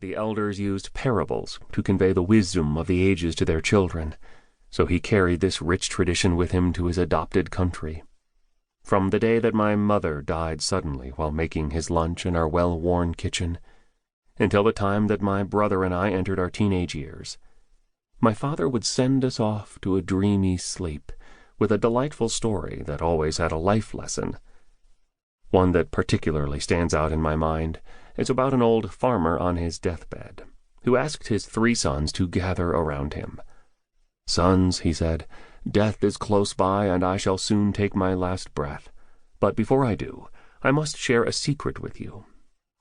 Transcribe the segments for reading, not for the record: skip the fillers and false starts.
the elders used parables to convey the wisdom of the ages to their children, so he carried this rich tradition with him to his adopted country. From the day that my mother died suddenly while making his lunch in our well-worn kitchen, until the time that my brother and I entered our teenage years, my father would send us off to a dreamy sleep with a delightful story that always had a life lesson. One that particularly stands out in my mind is about an old farmer on his deathbed, who asked his 3 sons to gather around him. "Sons," he said, "death is close by, and I shall soon take my last breath. But before I do, I must share a secret with you.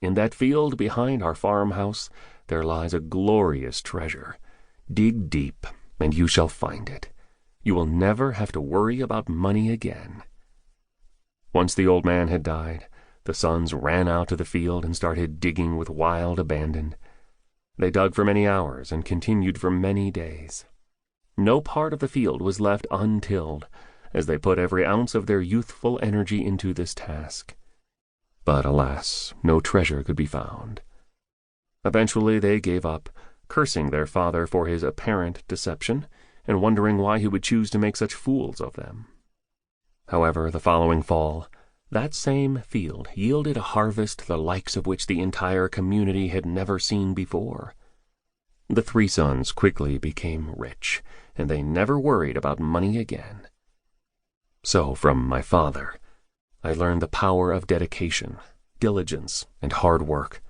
In that field behind our farmhouse there lies a glorious treasure. Dig deep, and you shall find it. You will never have to worry about money again." Once the old man had died, the sons ran out to the field and started digging with wild abandon. They dug for many hours and continued for many days. No part of the field was left untilled, as they put every ounce of their youthful energy into this task. But alas, no treasure could be found. Eventually they gave up, cursing their father for his apparent deception, and wondering why he would choose to make such fools of them. However, the following fall, that same field yielded a harvest the likes of which the entire community had never seen before. The 3 sons quickly became rich, and they never worried about money again. So, from my father, I learned the power of dedication, diligence, and hard work.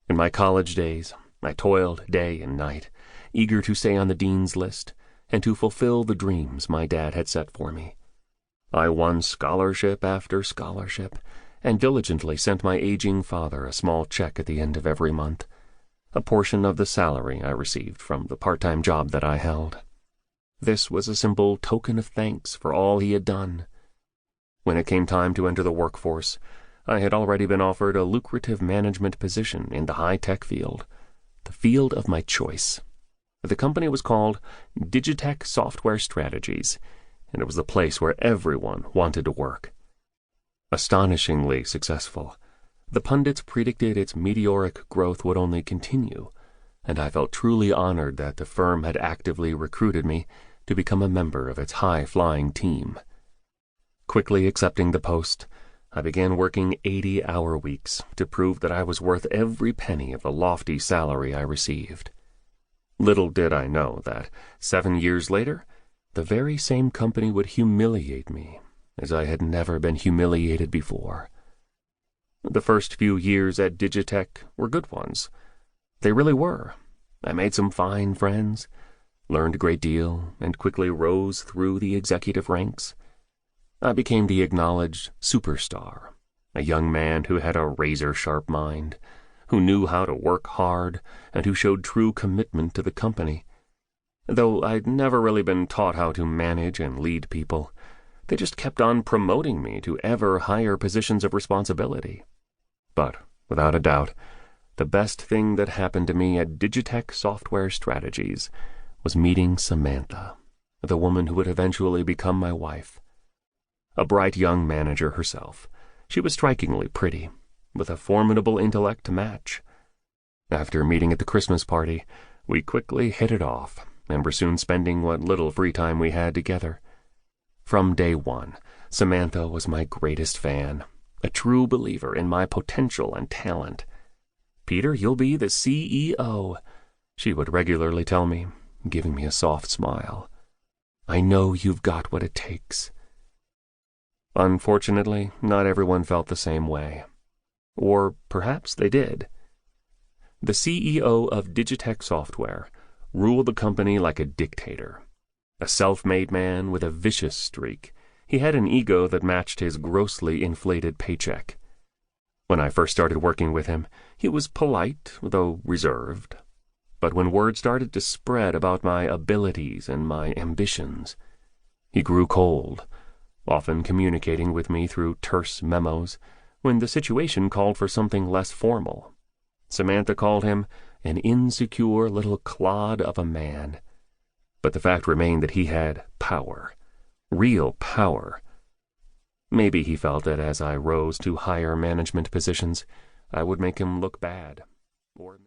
In my college days, I toiled day and night, eager to stay on the dean's list and to fulfill the dreams my dad had set for me. I won scholarship after scholarship, and diligently sent my aging father a small check at the end of every month, a portion of the salary I received from the part-time job that I held. This was a simple token of thanks for all he had done. When it came time to enter the workforce, I had already been offered a lucrative management position in the high-tech field, the field of my choice. The company was called Digitech Software Strategies, and it was the place where everyone wanted to work. Astonishingly successful, the pundits predicted its meteoric growth would only continue, and I felt truly honored that the firm had actively recruited me to become a member of its high-flying team. Quickly accepting the post, I began working 80-hour weeks to prove that I was worth every penny of the lofty salary I received. Little did I know that, 7 years later, the very same company would humiliate me as I had never been humiliated before. The first few years at Digitech were good ones. They really were. I made some fine friends, learned a great deal, and quickly rose through the executive ranks. I became the acknowledged superstar, a young man who had a razor-sharp mind, who knew how to work hard, and who showed true commitment to the company. Though I'd never really been taught how to manage and lead people, they just kept on promoting me to ever higher positions of responsibility. But, without a doubt, the best thing that happened to me at Digitech Software Strategies was meeting Samantha, the woman who would eventually become my wife. A bright young manager herself, she was strikingly pretty, with a formidable intellect to match. After meeting at the Christmas party, we quickly hit it off, and were soon spending what little free time we had together. From day one, Samantha was my greatest fan, a true believer in my potential and talent. "Peter, you'll be the CEO," she would regularly tell me, giving me a soft smile. "I know you've got what it takes." Unfortunately, not everyone felt the same way. Or perhaps they did. The CEO of Digitech Software ruled the company like a dictator. A self-made man with a vicious streak, he had an ego that matched his grossly inflated paycheck. When I first started working with him, he was polite, though reserved. But when word started to spread about my abilities and my ambitions, he grew cold, often communicating with me through terse memos when the situation called for something less formal. Samantha called him an insecure little clod of a man. But the fact remained that he had power, real power. Maybe he felt that as I rose to higher management positions, I would make him look bad. Or